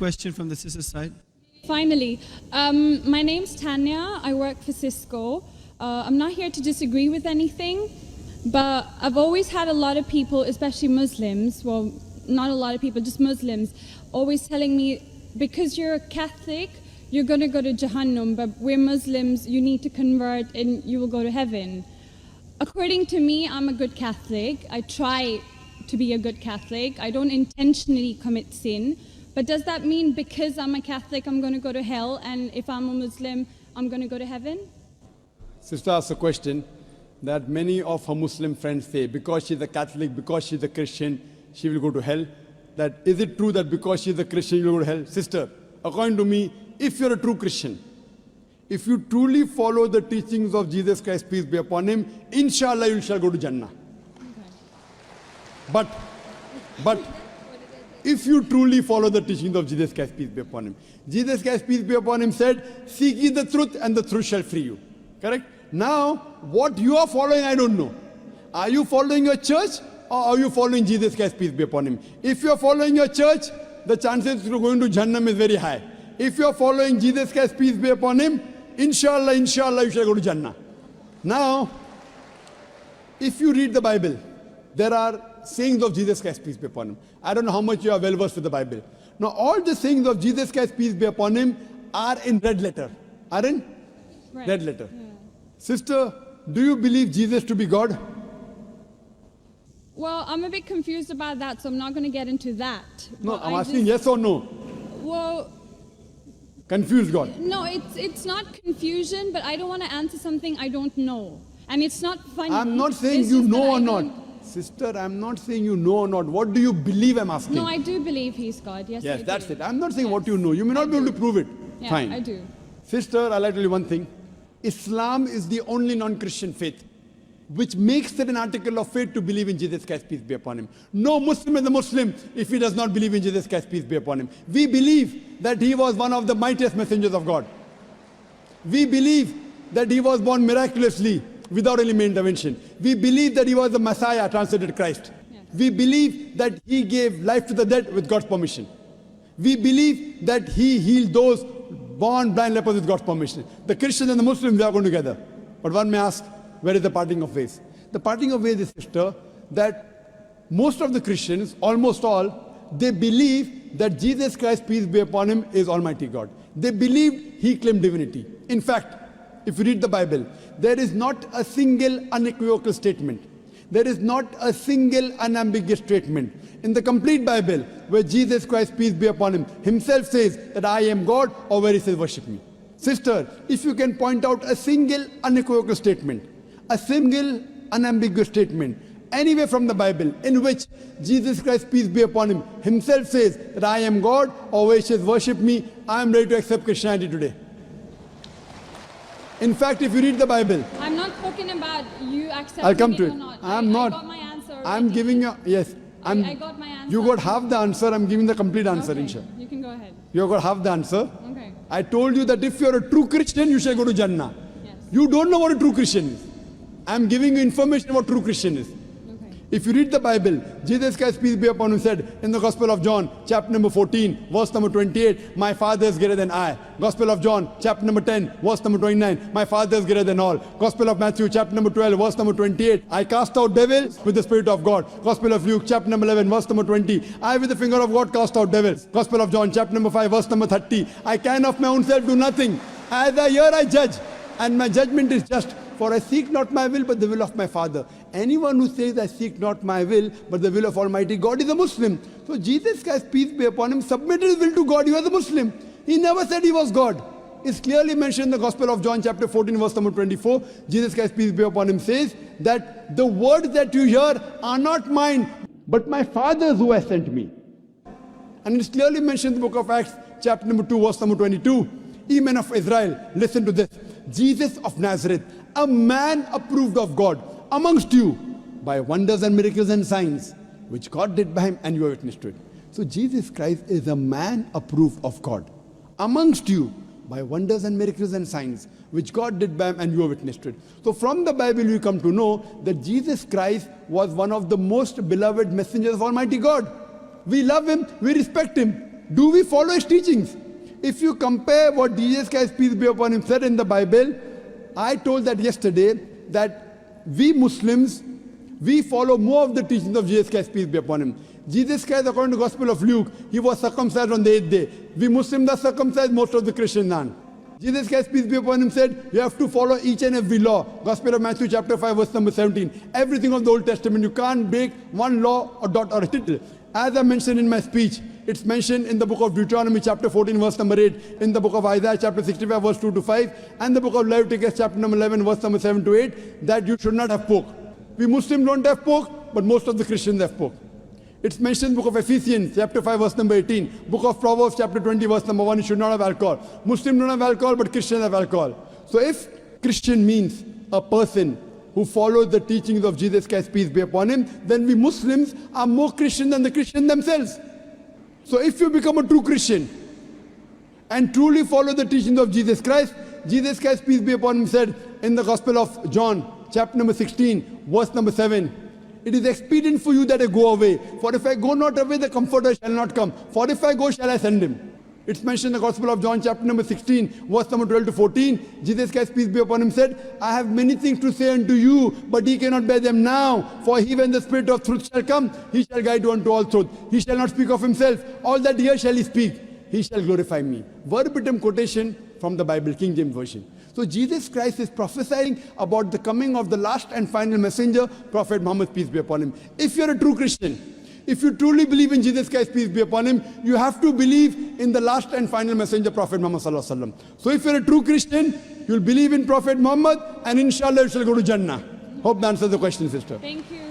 question from the sister side. Finally, my name's Tanya. I work for Cisco. I'm not here to disagree with anything, but I've always had a lot of people, especially Muslims, well, not a lot of people, just Muslims, always telling me, because you're a Catholic, you're going to go to Jahannam, but we're Muslims, you need to convert and you will go to heaven. According to me, I'm a good Catholic. I try to be a good Catholic. I don't intentionally commit sin. But does that mean because I'm a Catholic, I'm going to go to hell, and if I'm a Muslim, I'm going to go to heaven? Sister asked a question that many of her Muslim friends say, because she's a Catholic, because she's a Christian, she will go to hell. That is it true that because she's a Christian, you will go to hell? Sister, according to me, if you're a true Christian, if you truly follow the teachings of Jesus Christ, peace be upon him, inshallah you shall go to Jannah. Okay. But if you truly follow the teachings of Jesus Christ, peace be upon him, Jesus Christ, peace be upon him, said, seek ye the truth and the truth shall free you. Correct? Now, what you are following, I don't know. Are you following your church or are you following Jesus Christ, peace be upon him? If you are following your church, the chances of going to Jannah is very high. If you are following Jesus Christ, peace be upon him, inshallah, you shall go to Jannah. Now, if you read the Bible, there are sayings of Jesus Christ, peace be upon him. I don't know how much you are well versed with the Bible. Now, all the sayings of Jesus Christ, peace be upon him, are in red letter. Are in red letter. Yeah. Sister, do you believe Jesus to be God? Well, I'm a bit confused about that, so I'm not going to get into that. No, I'm asking yes or no. Well, confused God. No, it's not confusion, but I don't want to answer something I don't know. And it's not funny. I'm not saying you know or not. Sister, I'm not saying you know or not. What do you believe, I'm asking? No, I do believe he's God. Yes, yes, I that's do. it. I'm not saying what you know. You may not be able to prove it. Yeah, fine. I do. Sister, I'd like to tell you one thing. Islam is the only non-Christian faith which makes it an article of faith to believe in Jesus Christ, peace be upon him. No Muslim is a Muslim if he does not believe in Jesus Christ, peace be upon him. We believe that he was one of the mightiest messengers of God. We believe that he was born miraculously without any intervention. We believe that he was the Messiah, translated Christ. Yes. We believe that he gave life to the dead with God's permission. We believe that he healed those born blind lepers with God's permission. The Christians and the Muslims, they are going together. But one may ask, where is the parting of ways? The parting of ways is, sister, that most of the Christians, almost all, they believe that Jesus Christ, peace be upon him, is Almighty God. They believed he claimed divinity. In fact, if you read the Bible, there is not a single unequivocal statement. There is not a single unambiguous statement in the complete Bible where Jesus Christ, peace be upon him, himself says that I am God, or where he says worship me. Sister, if you can point out a single unequivocal statement, a single unambiguous statement, anywhere from the Bible in which Jesus Christ, peace be upon him, himself says that I am God, or where he says worship me, I am ready to accept Christianity today. In fact, if you read the Bible, I'm not talking about you accepting I'll come to it it. or not. I'm not. I got my answer already. I'm giving you, yes. I got my answer. You got half the answer, I'm giving the complete answer, okay. inshallah. You can go ahead. You got half the answer. Okay. I told you that if you're a true Christian, you shall go to Jannah. Yes. You don't know what a true Christian is. I'm giving you information about true Christian is. Okay. If you read the Bible, Jesus Christ, peace be upon him, said in the Gospel of John, chapter number 14, verse number 28, my Father is greater than I. Gospel of John, chapter number 10, verse number 29, my Father is greater than all. Gospel of Matthew, chapter number 12, verse number 28, I cast out devils with the Spirit of God. Gospel of Luke, chapter number 11, verse number 20, I with the finger of God cast out devils. Gospel of John, chapter number 5, verse number 30, I can of my own self do nothing. As I hear, I judge, and my judgment is just. For I seek not my will, but the will of my Father. Anyone who says, I seek not my will, but the will of Almighty God is a Muslim. So Jesus Christ, peace be upon him, submitted his will to God. He was a Muslim. He never said he was God. It's clearly mentioned in the Gospel of John, chapter 14, verse number 24. Jesus Christ, peace be upon him, says that the words that you hear are not mine, but my Father's who has sent me. And it's clearly mentioned in the book of Acts, chapter number 2, verse number 22. Ye men of Israel, listen to this. Jesus of Nazareth, a man approved of God amongst you by wonders and miracles and signs, which God did by him, and you are witness to it. So Jesus Christ is a man approved of God amongst you by wonders and miracles and signs, which God did by him, and you are witness to it. So from the Bible you come to know that Jesus Christ was one of the most beloved messengers of Almighty God. We love him, we respect him. Do we follow his teachings? If you compare what Jesus Christ, peace be upon him, said in the Bible, I told that yesterday, that we Muslims, we follow more of the teachings of Jesus Christ, peace be upon him. Jesus Christ, according to the Gospel of Luke, he was circumcised on the 8th day. We Muslims are circumcised, most of the Christians aren't. Jesus Christ, peace be upon him, said, you have to follow each and every law. Gospel of Matthew chapter 5, verse number 17. Everything of the Old Testament, you can't break one law or dot or a tittle. As I mentioned in my speech, it's mentioned in the book of Deuteronomy chapter 14, verse number 8, in the book of Isaiah chapter 65, verse 2 to 5, and the book of Leviticus chapter number 11, verse number 7 to 8, that you should not have pork. We Muslims don't have pork, but most of the Christians have pork. It's mentioned in the book of Ephesians chapter 5, verse number 18, book of Proverbs chapter 20, verse number 1, you should not have alcohol. Muslims don't have alcohol, but Christians have alcohol. So if Christian means a person who follows the teachings of Jesus Christ, peace be upon him, then we Muslims are more Christian than the Christians themselves. So if you become a true Christian and truly follow the teachings of Jesus Christ, peace be upon him, said in the Gospel of John, chapter number 16, verse number 7, it is expedient for you that I go away. For if I go not away, the Comforter shall not come. For if I go, shall I send him. It's mentioned in the Gospel of John, chapter number 16, verse number 12 to 14. Jesus Christ, peace be upon him, said, I have many things to say unto you, but ye cannot bear them now. For he, when the Spirit of truth shall come, he shall guide you unto all truth. He shall not speak of himself. All that here shall he speak. He shall glorify me. Verbatim quotation from the Bible, King James Version. So Jesus Christ is prophesying about the coming of the last and final messenger, Prophet Muhammad, peace be upon him. If you're a true Christian, if you truly believe in Jesus Christ, peace be upon him, you have to believe in the last and final messenger, Prophet Muhammad sallallahu alaihi wasallam. So if you're a true Christian, you'll believe in Prophet Muhammad, and inshallah you shall go to Jannah. Hope that answers the question, sister. Thank you.